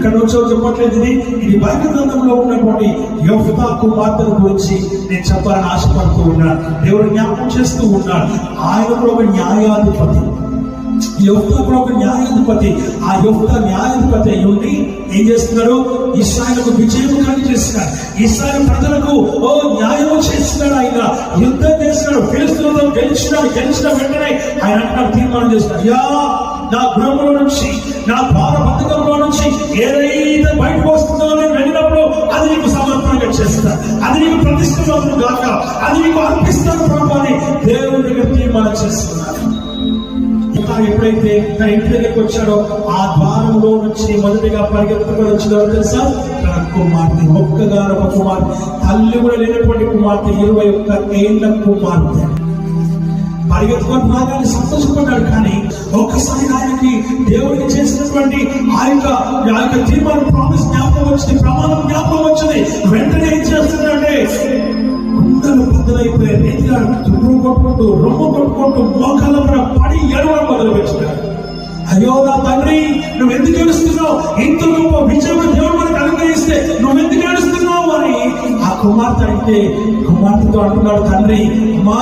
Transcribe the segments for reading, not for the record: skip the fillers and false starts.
ఎక్కడ నుంచో చెప్పట్లేదు, ఇది బైబిల్ గ్రంథంలో ఉన్నటువంటి యెఫ్తా కుమార్తెను గురించి నేను చెప్పాలని ఆశపడుతూ ఉన్నాను. దేవుడు జ్ఞాపకం చేస్తూ ఉన్నాడు. ఆయన కూడా ఒక న్యాయాధిపతి. యెఫ్తా కూడా ఒక న్యాయాధిపతి. ఆ యెఫ్తా న్యాయాధిపతి అయి ఉండి ఏం చేస్తున్నాడు? ఇశ్రాయేలుకు విజయం కలిగజేస్తున్నాడు. ఇశ్రాయేలు ప్రజలకు న్యాయం చేస్తున్నాడు. ఆయన యుద్ధం చేస్తున్నాడు. ఫిలిష్తీయులతో గెలిచిన వెంటనే ఆయన అంటున్నాడు, తీర్మానం చేస్తున్నాడు, యా నా గృహంలో నుంచి, నా భార బద్ధకంలో నుంచి ఏదైతే బయటకు వస్తుందో నేను వెళ్ళినప్పుడు అది నీకు సమర్పణగా చేస్తా, అది నీకు ప్రతిష్ఠితం కాక, అది నీకు అర్పిస్తాను ప్రభు అని దేవుడి దగ్గర తీర్మానం చేస్తున్నాడు. ఎప్పుడైతే తన ఇంటి దగ్గరికి వచ్చాడో ఆ ద్వారంలో నుంచి మొదటిగా పరిగెత్తుకొని వచ్చిందో తెలుసా? తన కుమార్తె, ఒక్కగానొక కుమార్తె, తల్లి కూడా లేనటువంటి కుమార్తె, 21 ఏళ్ల కుమార్తె. పరిగెత్తుకొని రాగానే సంతోషపడ్డాడు. కానీ ఒక్కసారి ఆయనకి దేవుడికి చేసినటువంటి ఆ యొక్క తీర్మానం, ప్రామిస్ జ్ఞాపకం వచ్చింది, ప్రమాణం జ్ఞాపకం వచ్చింది. వెంటనే ఏం చేస్తున్నాడంటే గుండెలు బద్దలైపోయే రీతిగా తుమ్ము కొట్టుకుంటూ, రొమ్ము కొట్టుకుంటూ, మోకాళ్ళ మీద పడి ఏడవడం మొదలు పెట్టాడు. అయ్యో నా తండ్రి, నువ్వు ఎందుకు ఏడుస్తున్నావు? ఇంత గొప్ప విజయం దేవుడు మనకు అనుగ్రహిస్తే నువ్వు ఎందుకు ఏడుస్తున్నావు అని ఆ కుమార్తె అంటే, కుమార్తెతో అంటున్నాడు, తండ్రి అమ్మా,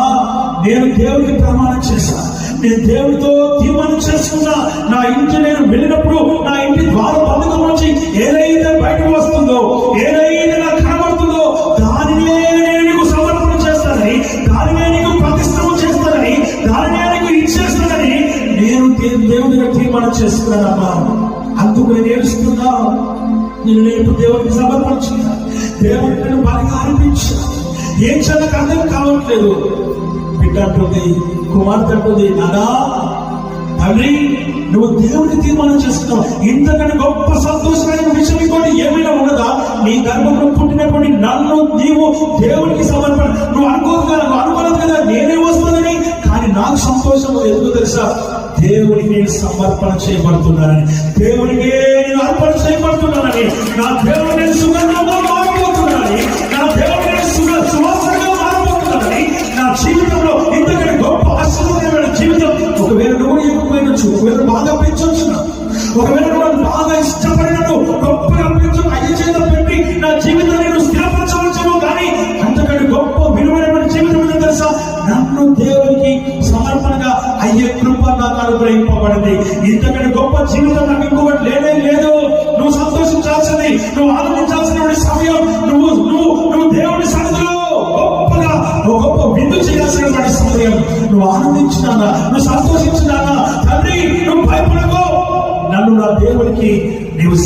నేను దేవుడికి ప్రమాణం చేశాను, నేను దేవుడితో తీర్మానం చేసుకున్నా, నా ఇంటి నేను వెళ్ళినప్పుడు నా ఇంటి ద్వారం బంధకం నుంచి ఏదైతే బయటకు వస్తుందో, ఏదైతే నాకు కనబడుతుందో దానినే నేను నీకు సమర్పణ చేస్తానని, దానినే నీకు ప్రతిష్ఠం చేస్తానని, దానినే నీకు ఇచ్చేస్తానని నేను దేవుడి దగ్గర తీర్మానం చేసుకున్నానమ్మా. అందుకు నేను ఏడుస్తున్నా. నేను ఇప్పుడు దేవుడికి సమర్పణ చేయాలి, దేవుడికి నేను బాగా అనిపించా. ఏం చేయాలకు అర్థం కావట్లేదు. బిడ్డ అంటుంది, కుమార్తె అంటుంది, నానా తండ్రి, నువ్వు దేవుడికి తీర్మానం చేస్తున్నావు, ఇంతకంటే గొప్ప సంతోషమైన విషయం ఇంకోటి ఏమైనా ఉన్నదా? నీ గర్భంలో పుట్టినటువంటి నన్ను నీవు దేవుడికి సమర్పణ, నువ్వు అనుకోలేదు కదా నేనే వస్తుందని. కానీ నాకు సంతోషం ఎందుకు తెలుసా? దేవుడికి నేను సమర్పణ చేయబడుతున్నానని, దేవుడికే నేను అర్పణ చేయబడుతున్నానని, నా దేవుడు నేను సుగంధంగా మారిపోతున్నానని, నా దేవుడు నేను సువాసనగా మారిపోతున్నానని, నా జీవితంలో ఇంతకంటే గొప్ప ఆశీర్వాదమైన జీవితం ఒకవేళ నువ్వు ఇవ్వకపోయినచ్చు, ఒకవేళ బాగా పెంచొచ్చు, ఒకవేళ నువ్వు బాగా ఇష్టపడినట్టు గొప్పగా పెంచు అయ్య చేత పెట్టి నా జీవితాన్ని నువ్వు స్థిరపరచవచ్చును. కానీ అంతకంటే గొప్ప విలువైన జీవితం ఏంటో తెలుసా? నన్ను దేవుడికి సమర్పణగా అయ్యే కృప నాకు అనుగ్రహింపబడింది. ఇంతకంటే గొప్ప జీవితం నాకు ఇంకొకటి లేనే లేదు. నువ్వు సంతోషించాల్సింది, నువ్వు ఆనందించాల్సిన సమయం, నువ్వు దేవుడి సన్నిధిలో గొప్పగా గొప్ప విందు చేయాల్సిన సమయం. నువ్వు ఆనందించినానా, నువ్వు సంతోషించినానా? తండ్రి, నువ్వు భయపడకో, నన్ను నా దేవుడికి నీవు